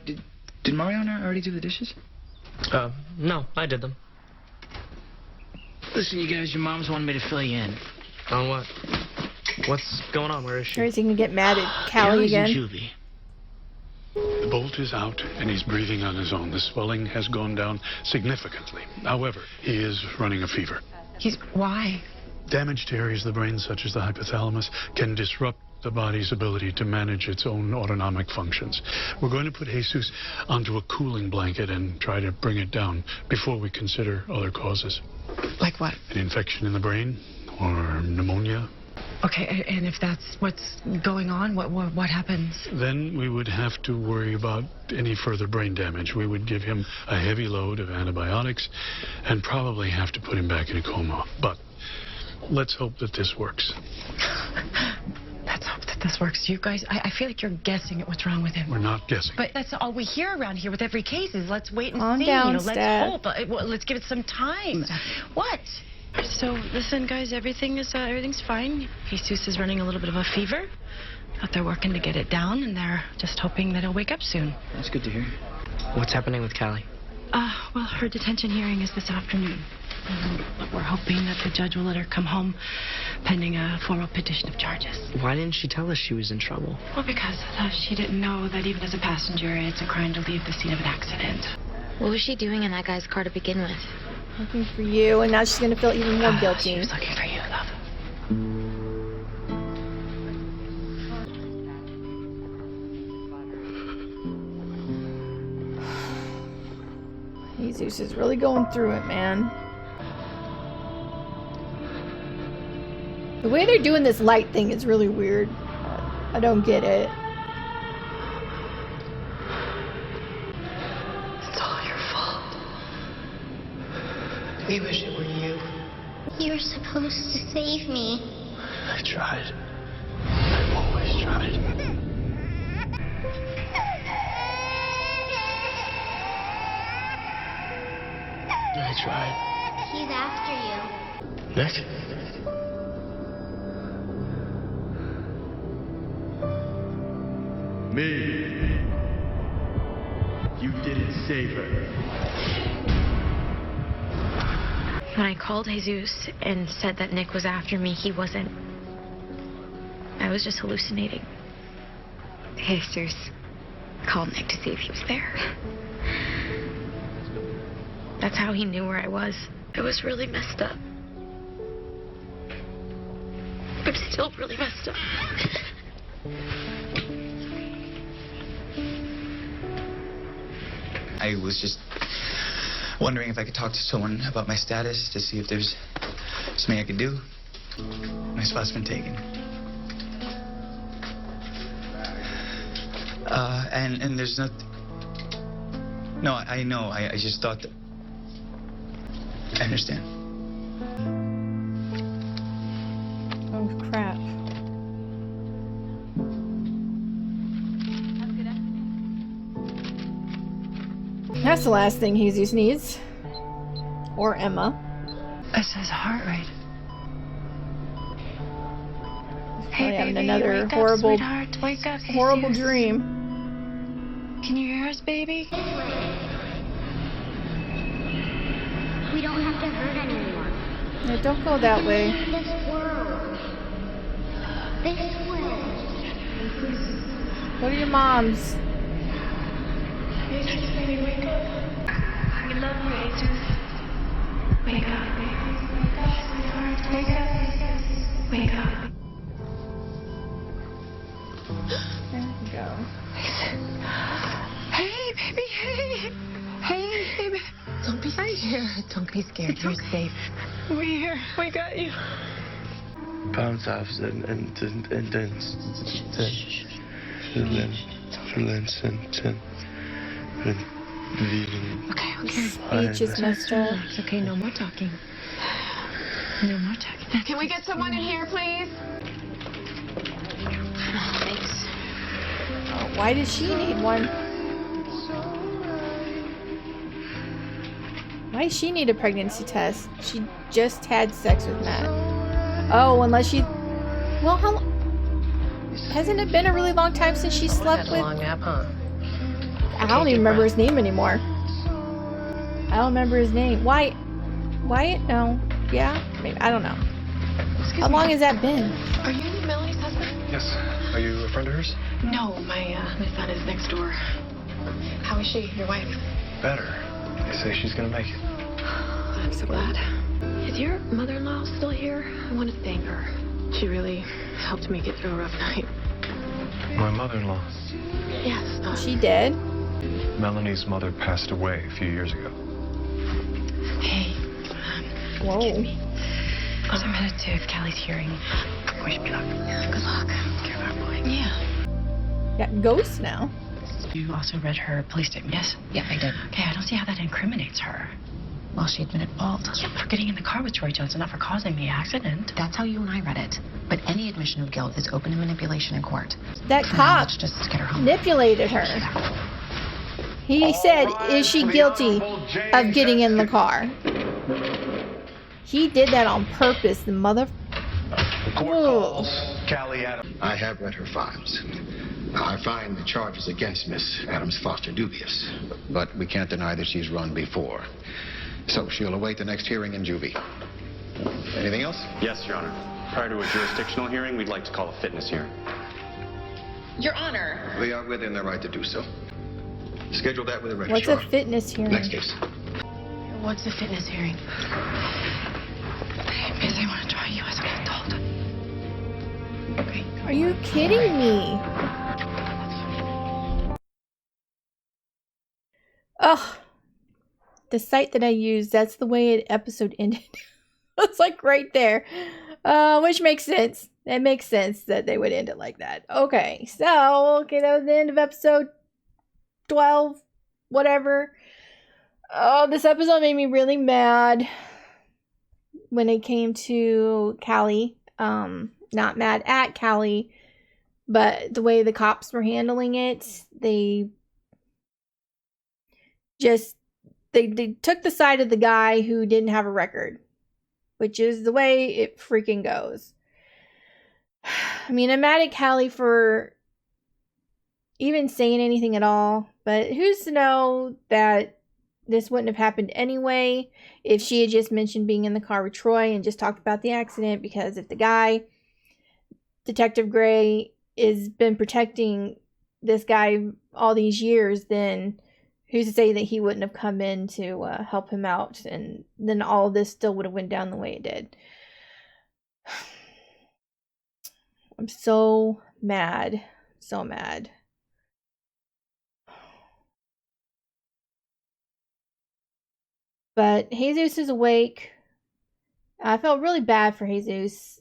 Did Mariana already do the dishes? No, I did them. Listen, you guys, your mom's wanted me to fill you in. On what? What's going on? Where is she? Or is he gonna get mad at Callie Callie's in again? juvie. The bolt is out, and he's breathing on his own. The swelling has gone down significantly. However, he is running a fever. Why? Damaged areas of the brain, such as the hypothalamus, can disrupt the body's ability to manage its own autonomic functions. We're going to put Jesus onto a cooling blanket and try to bring it down before we consider other causes. Like what? An infection in the brain or pneumonia. Okay, and if that's what's going on, what happens? Then we would have to worry about any further brain damage. We would give him a heavy load of antibiotics and probably have to put him back in a coma. But let's hope that this works. Let's hope that this works. You guys, I feel like you're guessing at what's wrong with him. We're not guessing. But that's all we hear around here with every case is let's wait and Calm see. down, let's Steph. hope. Let's give it some time. What? So listen, guys, everything's fine. Jesus is running a little bit of a fever, but they're working to get it down, and they're just hoping that he'll wake up soon. That's good to hear. What's happening with Callie? Well, her detention hearing is this afternoon. But we're hoping that the judge will let her come home pending a formal petition of charges. Why didn't she tell us she was in trouble? Well, because she didn't know that even as a passenger, it's a crime to leave the scene of an accident. What was she doing in that guy's car to begin with? Looking for you, and now she's gonna feel even more She guilty. was looking for you, love. Jesus is really going through it, man. The way they're doing this light thing is really weird. I don't get it. It's all your fault. We wish it were you. You were supposed to save me. I tried. I've always tried. I tried. He's after you. Nick? Me. You didn't save her. When I called Jesus and said that Nick was after me, he wasn't. I was just hallucinating. Jesus called Nick to see if he was there. That's how he knew where I was. It was really messed up. I'm still really messed up. I was just wondering if I could talk to someone about my status to see if there's something I could do. My spot's been taken. And there's not... No, I know. I just thought that... I understand. Oh, crap. That's the last thing Jesus needs. Or Emma. It's his heart rate. Probably having another horrible, Wake up, horrible Jesus. dream. Can you hear us, baby? We don't have to hurt anymore. Yeah, don't go that way. This world. This world. Go to your mom's. Jesus, baby, wake up. We love you, Jesus. Wake up, baby. Wake up, sweetheart. Wake up. Wake up. There we go. Hey, baby, hey. Hey, baby. Don't be scared. Don't be scared. You're safe. We're here. We got you. Bounce off and then Okay. Speech is messed up. It's okay. No more talking. No more talking. Can we get someone in here, please? Thanks. Oh, why does she need one? Why does she need a pregnancy test? She just had sex with Matt. Oh, unless she... Well, how long... Hasn't it been a really long time since she slept with... Long nap, huh? I don't even remember his name anymore. I don't remember his name. Wyatt? No. Yeah? Maybe. I don't know. Excuse How me. long has that been? Are you Melody's husband? Yes. Are you a friend of hers? No, my son is next door. How is she, your wife? Better. They say she's gonna make it. I'm so glad. Is your mother-in-law still here? I want to thank her. She really helped me get through a rough night. My mother-in-law. Yes. She dead? Melanie's mother passed away a few years ago. Hey. Whoa. Excuse me. I'm headed to Callie's hearing. Wish me luck. Good luck. Care about our boy. Yeah. Got ghosts now. You also read her police statement, yes? Yeah, I did. Okay, I don't see how that incriminates her. Well, she admitted fault. Yeah, but for getting in the car with Troy Johnson, not for causing the accident. That's how you and I read it. But any admission of guilt is open to manipulation in court. That For now, cop let's just get her home. manipulated her. He said, is she guilty of getting in the car? He did that on purpose, the mother... Ugh. Callie Adams. I have read her files. I find the charges against Miss Adams-Foster dubious, but we can't deny that she's run before. So she'll await the next hearing in juvie. Anything else? Yes, Your Honor. Prior to a jurisdictional hearing, we'd like to call a fitness hearing. Your Honor. They are within their right to do so. Schedule that with the What's registrar. a fitness hearing? Next case. What's the fitness hearing? Miss, I want to try you as an adult. Okay. Are you kidding me? Ugh. The site that I used, that's the way an episode ended. It's like right there. Which makes sense. It makes sense that they would end it like that. Okay, so, that was the end of episode 12, whatever. Oh, this episode made me really mad when it came to Callie. Not mad at Callie, but the way the cops were handling it, they took the side of the guy who didn't have a record, which is the way it freaking goes. I mean, I'm mad at Callie for even saying anything at all, but who's to know that this wouldn't have happened anyway if she had just mentioned being in the car with Troy and just talked about the accident, because if the guy, Detective Gray, has been protecting this guy all these years, then who's to say that he wouldn't have come in to help him out, and then all of this still would have went down the way it did. I'm so mad. So mad. But Jesus is awake. I felt really bad for Jesus.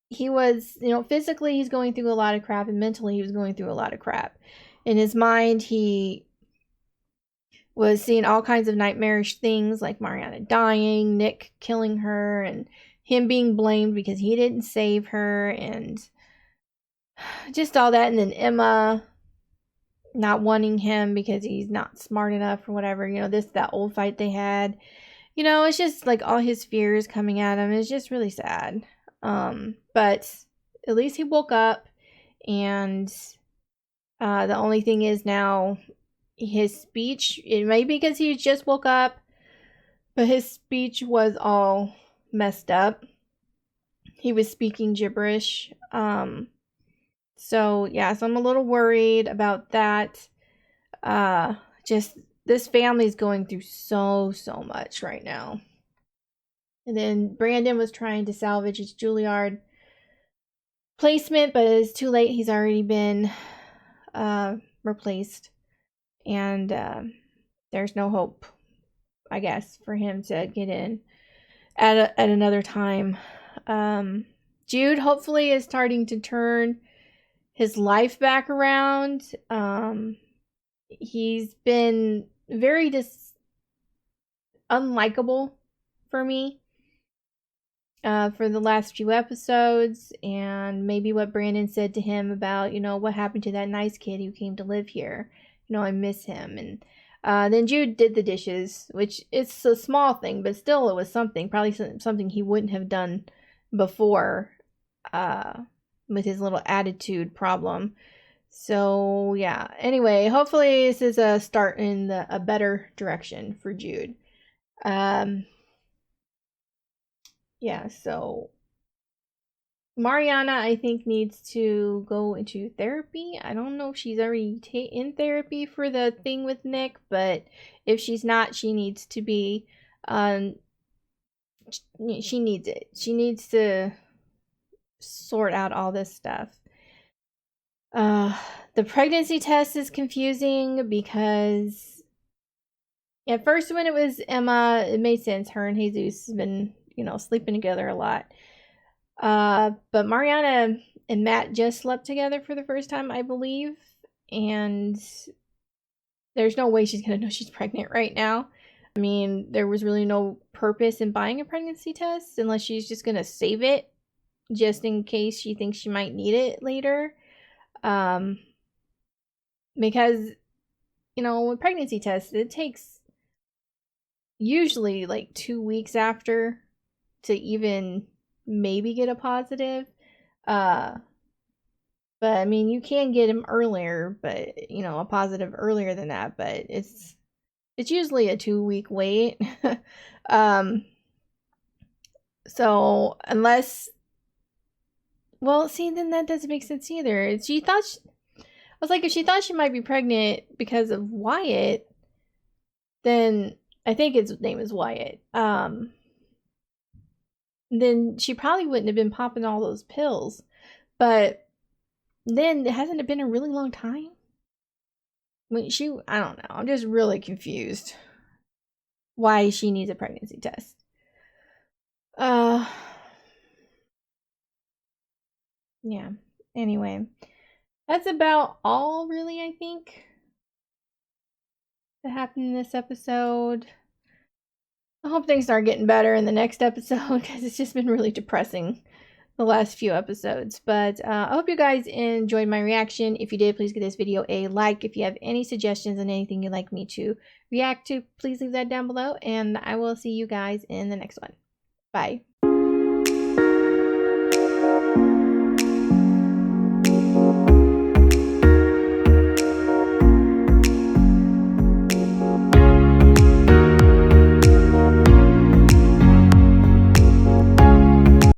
He was, physically he's going through a lot of crap, and mentally he was going through a lot of crap. In his mind, he was seeing all kinds of nightmarish things, like Mariana dying, Nick killing her, and him being blamed because he didn't save her, and just all that. And then Emma not wanting him because he's not smart enough or whatever. That old fight they had. It's just like all his fears coming at him. It's just really sad. But at least he woke up, and the only thing is now his speech, it may be because he just woke up, but his speech was all messed up. He was speaking gibberish. So I'm a little worried about that. Just this family's going through so much right now. And then Brandon was trying to salvage his Juilliard placement, but it's too late. He's already been replaced. And there's no hope, I guess, for him to get in at another time. Jude hopefully is starting to turn his life back around. He's been very unlikable for me for the last few episodes, and maybe what Brandon said to him about, what happened to that nice kid who came to live here. I miss him. And then Jude did the dishes, which it's a small thing, but still it was something. Probably something he wouldn't have done before with his little attitude problem. So yeah, anyway, hopefully this is a start in a better direction for Jude. Yeah, so Mariana, I think, needs to go into therapy. I don't know if she's already in therapy for the thing with Nick, but if she's not, she needs to be. She needs it. She needs to sort out all this stuff. The pregnancy test is confusing because at first when it was Emma, it made sense. Her and Jesus have been, sleeping together a lot. But Mariana and Matt just slept together for the first time, I believe. And there's no way she's going to know she's pregnant right now. I mean, there was really no purpose in buying a pregnancy test unless she's just going to save it just in case she thinks she might need it later. Because, with pregnancy tests, it takes usually like 2 weeks after to even maybe get a positive. But I mean, you can get them earlier, but a positive earlier than that, but it's usually a 2-week wait. So unless, well, see, then that doesn't make sense either. If she thought she might be pregnant because of Wyatt, then I think his name is Wyatt. Then she probably wouldn't have been popping all those pills. But then hasn't it been a really long time? I don't know. I'm just really confused why she needs a pregnancy test. Yeah. Anyway, that's about all, really, I think, that happened in this episode. I hope things start getting better in the next episode because it's just been really depressing the last few episodes. But I hope you guys enjoyed my reaction. If you did, please give this video a like. If you have any suggestions on anything you'd like me to react to, please leave that down below. And I will see you guys in the next one. Bye.